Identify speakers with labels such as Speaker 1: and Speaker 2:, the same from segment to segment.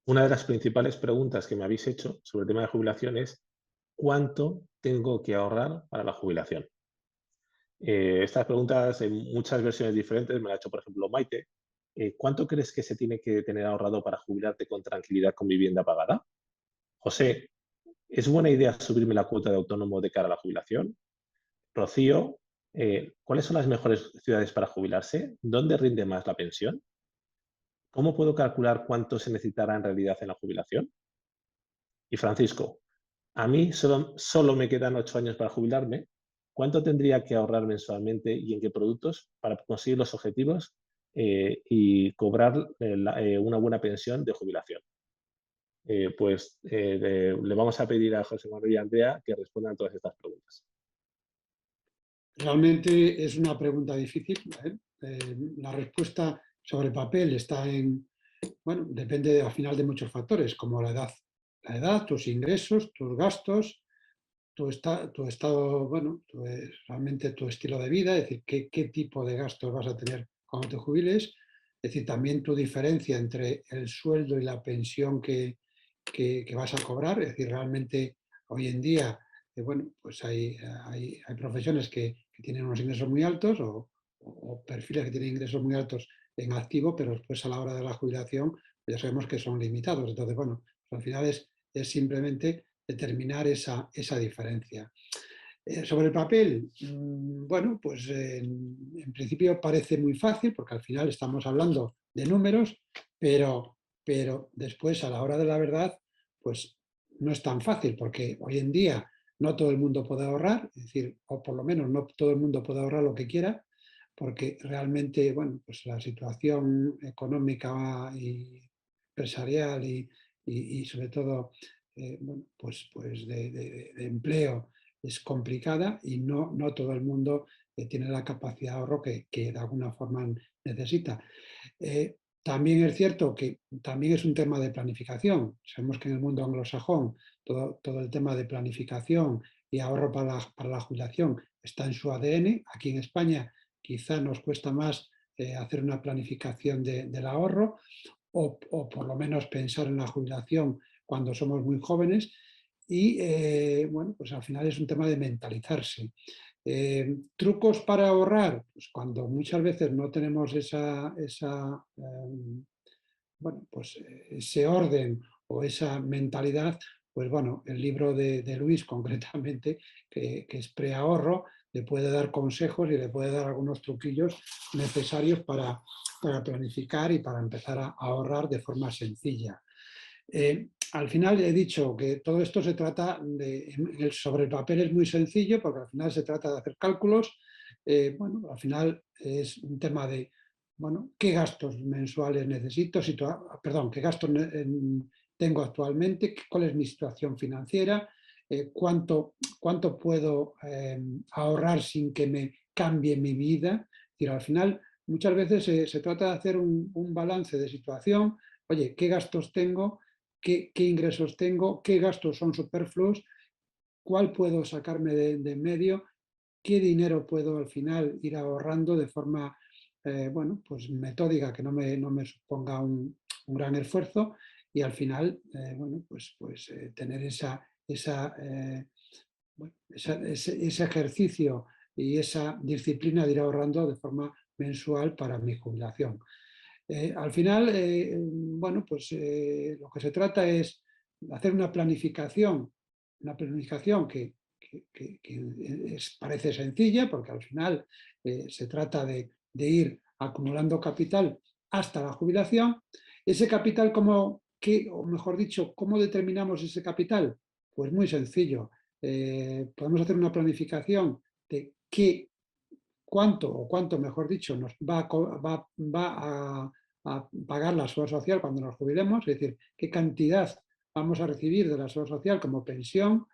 Speaker 1: Una de las principales preguntas que me habéis hecho sobre el tema de jubilación es ¿cuánto tengo que ahorrar para la jubilación? Estas preguntas en muchas versiones diferentes me la ha hecho, por ejemplo, Maite. ¿Cuánto crees que se tiene que tener ahorrado para jubilarte con tranquilidad con vivienda pagada? José, ¿es buena idea subirme la cuota de autónomo de cara a la jubilación? Rocío, ¿cuáles son las mejores ciudades para jubilarse? ¿Dónde rinde más la pensión? ¿Cómo puedo calcular cuánto se necesitará en realidad en la jubilación? Y Francisco, a mí solo me quedan 8 años para jubilarme. ¿Cuánto tendría que ahorrar mensualmente y en qué productos para conseguir los objetivos y cobrar una buena pensión de jubilación? Le vamos a pedir a José Manuel y a Andrea que respondan a todas estas preguntas.
Speaker 2: Realmente es una pregunta difícil, ¿eh? La respuesta sobre papel está bueno, depende al final de muchos factores, como la edad, tus ingresos, tus gastos, tu estado, bueno, realmente tu estilo de vida, es decir, qué tipo de gastos vas a tener cuando te jubiles, es decir, también tu diferencia entre el sueldo y la pensión que vas a cobrar, es decir, realmente hoy en día, bueno, pues hay profesiones que tienen unos ingresos muy altos o perfiles que tienen ingresos muy altos en activo, pero después a la hora de la jubilación pues ya sabemos que son limitados. Entonces, bueno, pues al final es simplemente determinar esa diferencia. Sobre el papel, bueno, pues en principio parece muy fácil porque al final estamos hablando de números, pero después a la hora de la verdad, pues no es tan fácil porque hoy en día no todo el mundo puede ahorrar, es decir, o por lo menos no todo el mundo puede ahorrar lo que quiera, porque realmente, bueno, pues la situación económica y empresarial y sobre todo, bueno, pues de empleo es complicada y no todo el mundo tiene la capacidad de ahorro que de alguna forma necesita. También es cierto que también es un tema de planificación. Sabemos que en el mundo anglosajón todo el tema de planificación y ahorro para la jubilación está en su ADN. Aquí en España quizá nos cuesta más hacer una planificación del ahorro o por lo menos pensar en la jubilación cuando somos muy jóvenes y bueno, pues al final es un tema de mentalizarse. ¿Trucos para ahorrar? Pues cuando muchas veces no tenemos bueno, pues ese orden o esa mentalidad, pues bueno, el libro de Luis concretamente, que es preahorro, le puede dar consejos y le puede dar algunos truquillos necesarios para planificar y para empezar a ahorrar de forma sencilla. Al final he dicho que todo esto se trata sobre el papel es muy sencillo porque al final se trata de hacer cálculos. Bueno, al final es un tema de, bueno, qué gastos mensuales necesito, perdón, qué gastos tengo actualmente, cuál es mi situación financiera, cuánto puedo ahorrar sin que me cambie mi vida. Es decir, al final muchas veces se trata de hacer un balance de situación. Oye, ¿qué gastos tengo? ¿Qué ingresos tengo? ¿Qué gastos son superfluos? ¿Cuál puedo sacarme de en medio? ¿Qué dinero puedo al final ir ahorrando de forma, bueno, pues metódica, que no me suponga un gran esfuerzo? Y al final, bueno, pues tener bueno, ese ejercicio y esa disciplina de ir ahorrando de forma mensual para mi jubilación. Al final, bueno, pues lo que se trata es hacer una planificación que parece sencilla, porque al final se trata de ir acumulando capital hasta la jubilación. Ese capital, o mejor dicho, ¿cómo determinamos ese capital? Pues muy sencillo. Podemos hacer una planificación de cuánto, mejor dicho, nos va a pagar la seguridad social cuando nos jubilemos, es decir, qué cantidad vamos a recibir de la seguridad social como pensión,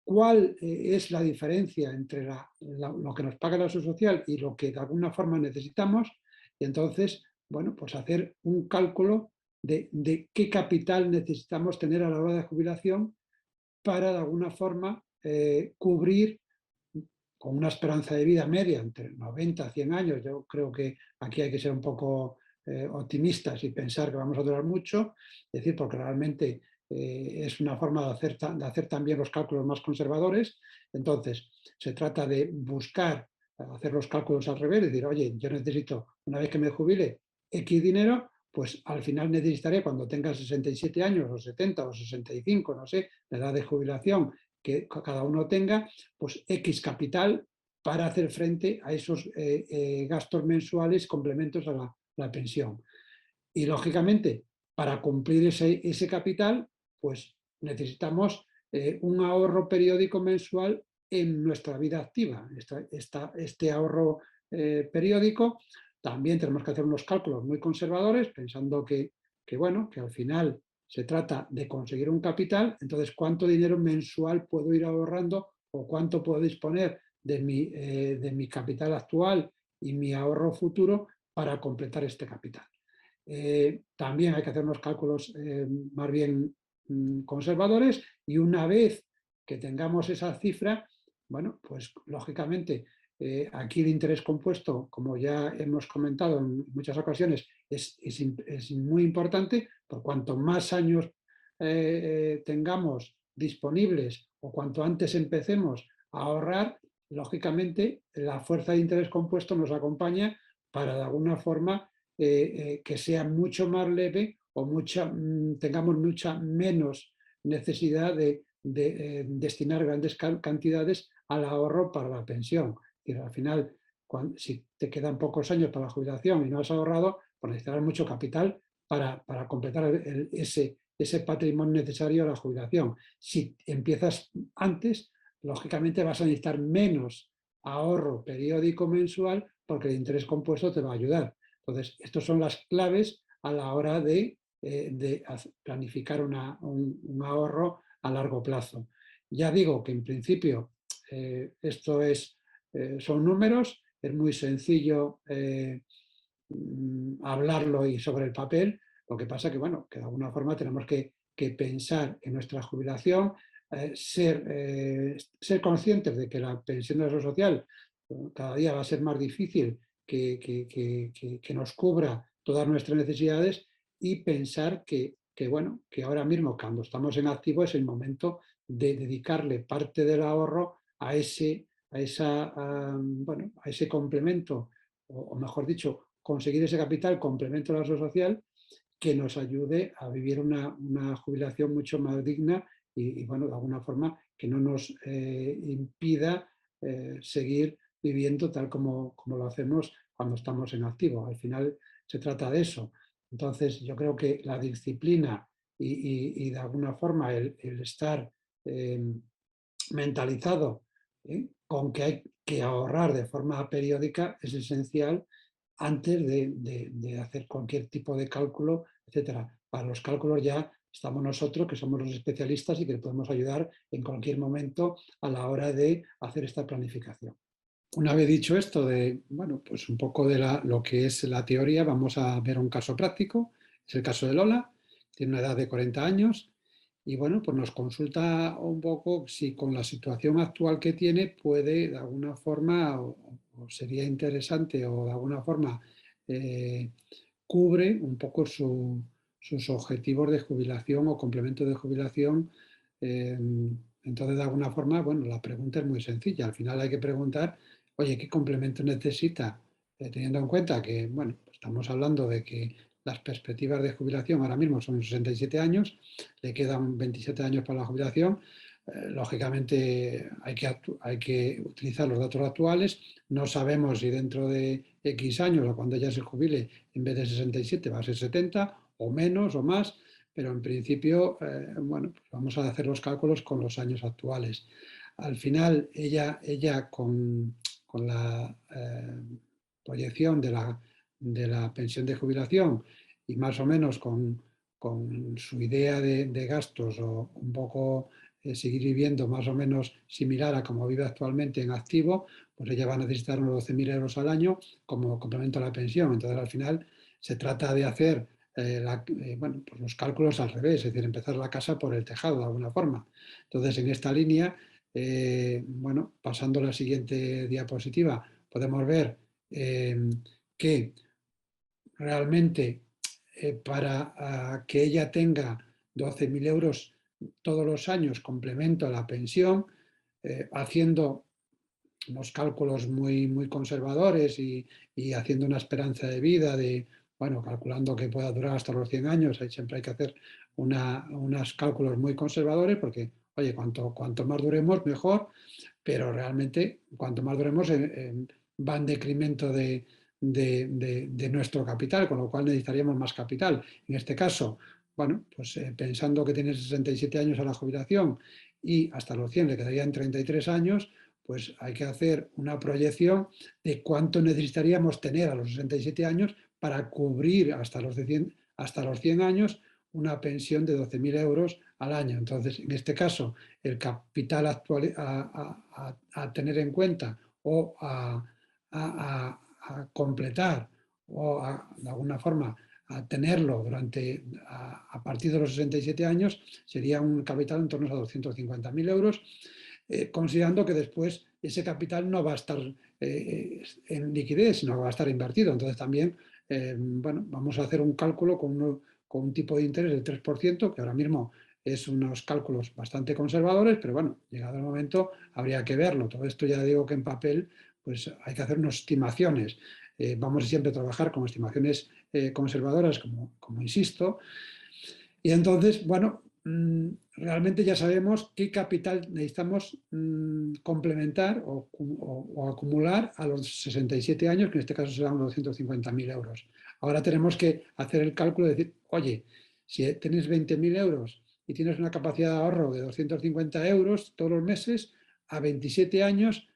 Speaker 2: cuál es la diferencia entre lo que nos paga la seguridad social y lo que de alguna forma necesitamos, y entonces, bueno, pues hacer un cálculo de qué capital necesitamos tener a la hora de jubilación para de alguna forma cubrir con una esperanza de vida media entre 90 a 100 años. Yo creo que aquí hay que ser un poco optimistas y pensar que vamos a durar mucho, es decir, porque realmente es una forma de hacer también los cálculos más conservadores. Entonces, se trata de buscar hacer los cálculos al revés, decir, oye, yo necesito, una vez que me jubile, X dinero, pues al final necesitaré, cuando tenga 67 años, o 70, o 65, no sé, la edad de jubilación que cada uno tenga, pues X capital para hacer frente a esos gastos mensuales, complementos a la pensión. Y lógicamente, para cumplir ese capital, pues necesitamos un ahorro periódico mensual en nuestra vida activa. Este ahorro periódico, también tenemos que hacer unos cálculos muy conservadores, pensando bueno, que al final se trata de conseguir un capital. Entonces, ¿cuánto dinero mensual puedo ir ahorrando o cuánto puedo disponer de mi capital actual y mi ahorro futuro para completar este capital? También hay que hacer unos cálculos más bien conservadores, y una vez que tengamos esa cifra, bueno, pues lógicamente aquí el interés compuesto, como ya hemos comentado en muchas ocasiones, es muy importante. Por cuanto más años tengamos disponibles o cuanto antes empecemos a ahorrar, lógicamente la fuerza de interés compuesto nos acompaña para de alguna forma que sea mucho más leve o tengamos mucha menos necesidad de destinar grandes cantidades al ahorro para la pensión. Y al final, si te quedan pocos años para la jubilación y no has ahorrado, pues necesitarás mucho capital para completar ese patrimonio necesario a la jubilación. Si empiezas antes, lógicamente vas a necesitar menos ahorro periódico mensual, porque el interés compuesto te va a ayudar. Entonces, estas son las claves a la hora de planificar un ahorro a largo plazo. Ya digo que en principio esto son números, es muy sencillo hablarlo y sobre el papel. Lo que pasa que, bueno, que de alguna forma tenemos que pensar en nuestra jubilación, ser conscientes de que la pensión de la Seguridad Social cada día va a ser más difícil que nos cubra todas nuestras necesidades, y pensar bueno, que ahora mismo, cuando estamos en activo, es el momento de dedicarle parte del ahorro a bueno, a ese complemento, o mejor dicho, conseguir ese capital complemento a la Seguridad Social, que nos ayude a vivir una jubilación mucho más digna y, bueno, de alguna forma que no nos impida seguir viviendo tal como lo hacemos cuando estamos en activo. Al final se trata de eso. Entonces, yo creo que la disciplina y de alguna forma el estar mentalizado con que hay que ahorrar de forma periódica es esencial antes de hacer cualquier tipo de cálculo, etcétera. Para los cálculos ya estamos nosotros, que somos los especialistas y que podemos ayudar en cualquier momento a la hora de hacer esta planificación. Una vez dicho esto bueno, pues un poco de lo que es la teoría, vamos a ver un caso práctico. Es el caso de Lola, tiene una edad de 40 años y, bueno, pues nos consulta un poco si con la situación actual que tiene puede de alguna forma, o sería interesante, o de alguna forma cubre un poco sus objetivos de jubilación o complemento de jubilación. Entonces, de alguna forma, bueno, la pregunta es muy sencilla. Al final hay que preguntar, oye, ¿qué complemento necesita? Teniendo en cuenta que, bueno, estamos hablando de que las perspectivas de jubilación ahora mismo son 67 años, le quedan 27 años para la jubilación. Lógicamente hay que utilizar los datos actuales. No sabemos si dentro de X años o cuando ella se jubile, en vez de 67 va a ser 70 o menos o más, pero en principio, bueno, pues vamos a hacer los cálculos con los años actuales. Al final, ella con la proyección de la pensión de jubilación y más o menos con su idea de gastos, o un poco seguir viviendo más o menos similar a como vive actualmente en activo, pues ella va a necesitar unos 12.000 euros al año como complemento a la pensión. Entonces, al final, se trata de hacer bueno, pues los cálculos al revés, es decir, empezar la casa por el tejado de alguna forma. Entonces, en esta línea, bueno, pasando a la siguiente diapositiva, podemos ver que realmente para que ella tenga 12.000 euros todos los años, complemento a la pensión, haciendo unos cálculos muy conservadores y haciendo una esperanza de vida de, bueno, calculando que pueda durar hasta los 100 años, ahí siempre hay que hacer unos cálculos muy conservadores porque, oye, cuanto más duremos, mejor, pero realmente cuanto más duremos va en decremento de nuestro capital, con lo cual necesitaríamos más capital. En este caso, bueno, pues pensando que tienes 67 años a la jubilación y hasta los 100 le quedarían 33 años, pues hay que hacer una proyección de cuánto necesitaríamos tener a los 67 años para cubrir hasta los 100 años una pensión de 12.000 euros al año. Entonces, en este caso, el capital actual a tener en cuenta o a completar o de alguna forma a tenerlo a partir de los 67 años sería un capital en torno a 250.000 euros, considerando que después ese capital no va a estar en liquidez, sino que va a estar invertido. Entonces también, bueno, vamos a hacer un cálculo con un tipo de interés del 3%, que ahora mismo es unos cálculos bastante conservadores, pero bueno, llegado el momento habría que verlo. Todo esto ya digo que en papel pues hay que hacer unas estimaciones. Vamos siempre a trabajar con estimaciones conservadoras, como insisto. Y entonces, bueno, realmente ya sabemos qué capital necesitamos complementar o acumular a los 67 años, que en este caso serán 250.000 euros. Ahora tenemos que hacer el cálculo de decir, oye, si tienes 20.000 euros y tienes una capacidad de ahorro de 250 euros todos los meses, a 27 años,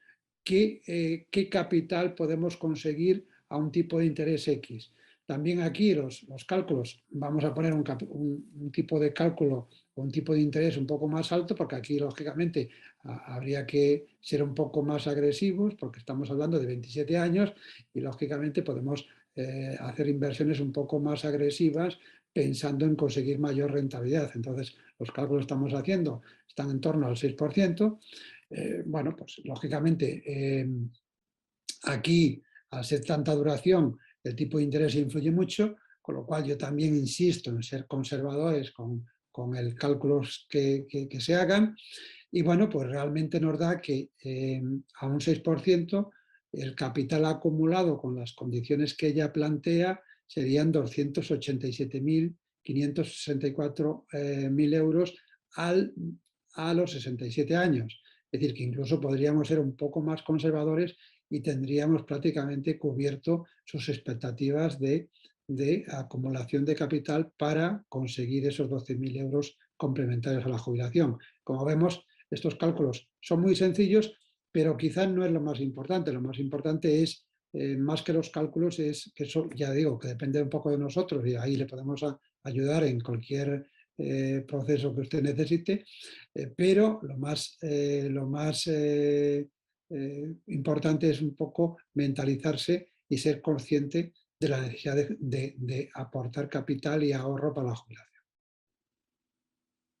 Speaker 2: ¿qué capital podemos conseguir a un tipo de interés X? También aquí los cálculos, vamos a poner un tipo de cálculo o un tipo de interés un poco más alto, porque aquí lógicamente habría que ser un poco más agresivos, porque estamos hablando de 27 años y lógicamente podemos hacer inversiones un poco más agresivas pensando en conseguir mayor rentabilidad. Entonces, los cálculos que estamos haciendo están en torno al 6%. Bueno, pues lógicamente aquí, al ser tanta duración, el tipo de interés influye mucho, con lo cual yo también insisto en ser conservadores con el cálculo que se hagan. Y bueno, pues realmente nos da que a un 6% el capital acumulado con las condiciones que ella plantea serían 287.564 euros a los 67 años. Es decir, que incluso podríamos ser un poco más conservadores y tendríamos prácticamente cubierto sus expectativas de acumulación de capital para conseguir esos 12.000 euros complementarios a la jubilación. Como vemos, estos cálculos son muy sencillos, pero quizás no es lo más importante. Lo más importante es, más que los cálculos, es que eso, ya digo, que depende un poco de nosotros y ahí le podemos ayudar en cualquier proceso que usted necesite, pero lo más importante es un poco mentalizarse y ser consciente de la necesidad de aportar capital y ahorro para la jubilación.